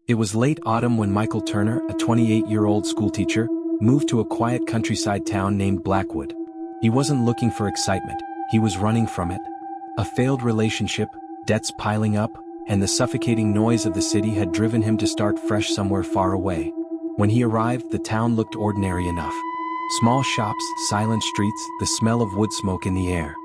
It was late autumn when Michael Turner, a 28-year-old schoolteacher, moved to a quiet countryside town named Blackwood. He wasn't looking for excitement, he was running from it. A failed relationship, debts piling up, and the suffocating noise of the city had driven him to start fresh somewhere far away. When he arrived, the town looked ordinary enough. Small shops, silent streets, the smell of wood smoke in the air.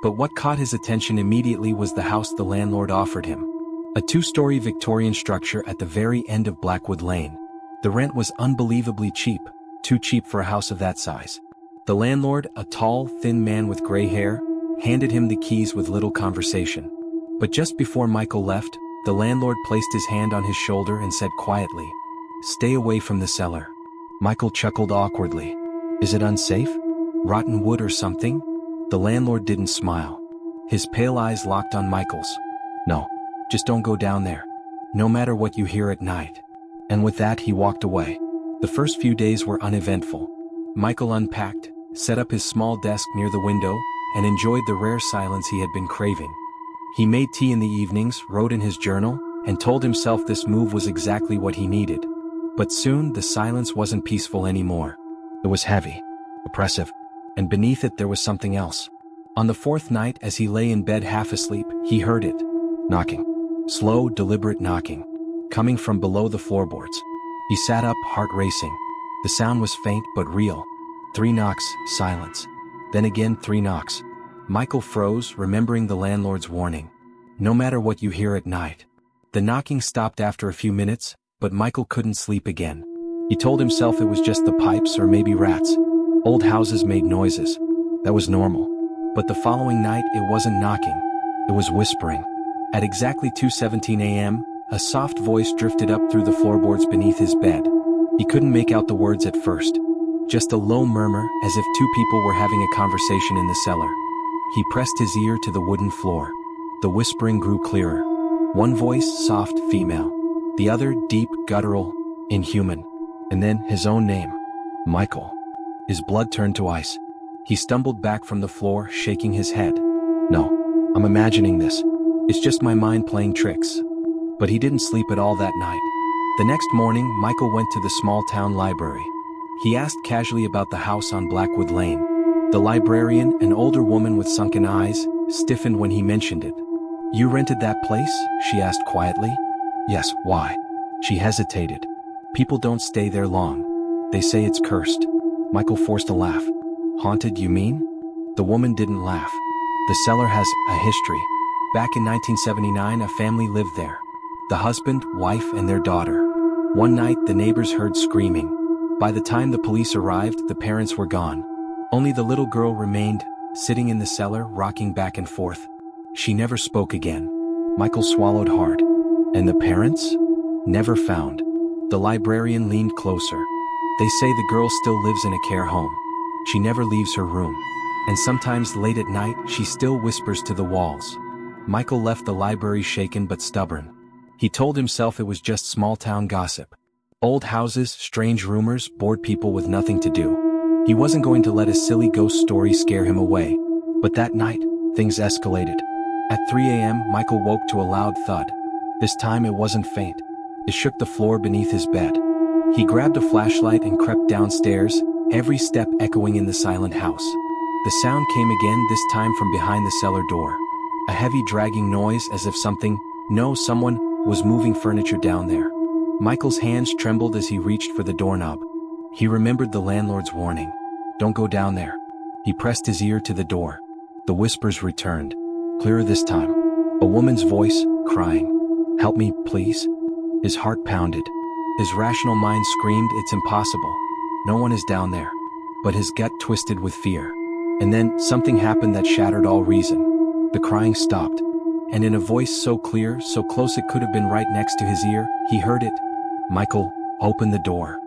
But what caught his attention immediately was the house the landlord offered him. A two-story Victorian structure at the very end of Blackwood Lane. The rent was unbelievably cheap, too cheap for a house of that size. The landlord, a tall, thin man with gray hair, handed him the keys with little conversation. But just before Michael left, the landlord placed his hand on his shoulder and said quietly, "Stay away from the cellar." Michael chuckled awkwardly. "Is it unsafe? Rotten wood or something?" The landlord didn't smile. His pale eyes locked on Michael's. "No, just don't go down there. No matter what you hear at night." And with that he walked away. The first few days were uneventful. Michael unpacked, set up his small desk near the window, and enjoyed the rare silence he had been craving. He made tea in the evenings, wrote in his journal, and told himself this move was exactly what he needed. But soon the silence wasn't peaceful anymore. It was heavy, oppressive, and beneath it there was something else. On the fourth night, as he lay in bed half asleep, he heard it. Knocking. Slow, deliberate knocking. Coming from below the floorboards. He sat up, heart racing. The sound was faint but real. 3 knocks, silence. Then again 3 knocks. Michael froze, remembering the landlord's warning. No matter what you hear at night. The knocking stopped after a few minutes, but Michael couldn't sleep again. He told himself it was just the pipes or maybe rats. Old houses made noises. That was normal. But the following night it wasn't knocking. It was whispering. At exactly 2:17 a.m., a soft voice drifted up through the floorboards beneath his bed. He couldn't make out the words at first. Just a low murmur, as if 2 people were having a conversation in the cellar. He pressed his ear to the wooden floor. The whispering grew clearer. One voice, soft, female. The other, deep, guttural, inhuman. And then, his own name. Michael. His blood turned to ice. He stumbled back from the floor, shaking his head. "No, I'm imagining this. It's just my mind playing tricks." But he didn't sleep at all that night. The next morning, Michael went to the small town library. He asked casually about the house on Blackwood Lane. The librarian, an older woman with sunken eyes, stiffened when he mentioned it. "You rented that place?" she asked quietly. "Yes, why?" She hesitated. "People don't stay there long. They say it's cursed." Michael forced a laugh. "Haunted, you mean?" The woman didn't laugh. "The cellar has a history. Back in 1979, a family lived there. The husband, wife, and their daughter. One night, the neighbors heard screaming. By the time the police arrived, the parents were gone. Only the little girl remained, sitting in the cellar, rocking back and forth. She never spoke again." Michael swallowed hard. "And the parents?" "Never found." The librarian leaned closer. "They say the girl still lives in a care home. She never leaves her room. And sometimes late at night, she still whispers to the walls." Michael left the library shaken but stubborn. He told himself it was just small-town gossip. Old houses, strange rumors, bored people with nothing to do. He wasn't going to let a silly ghost story scare him away. But that night, things escalated. At 3 a.m., Michael woke to a loud thud. This time it wasn't faint. It shook the floor beneath his bed. He grabbed a flashlight and crept downstairs, every step echoing in the silent house. The sound came again, this time from behind the cellar door. A heavy dragging noise, as if someone was moving furniture down there. Michael's hands trembled as he reached for the doorknob. He remembered the landlord's warning. "Don't go down there." He pressed his ear to the door. The whispers returned, clearer this time. A woman's voice, crying, "Help me, please." His heart pounded. His rational mind screamed, "It's impossible. No one is down there." But his gut twisted with fear. And then, something happened that shattered all reason. The crying stopped. And in a voice so clear, so close it could have been right next to his ear, he heard it. "Michael, open the door."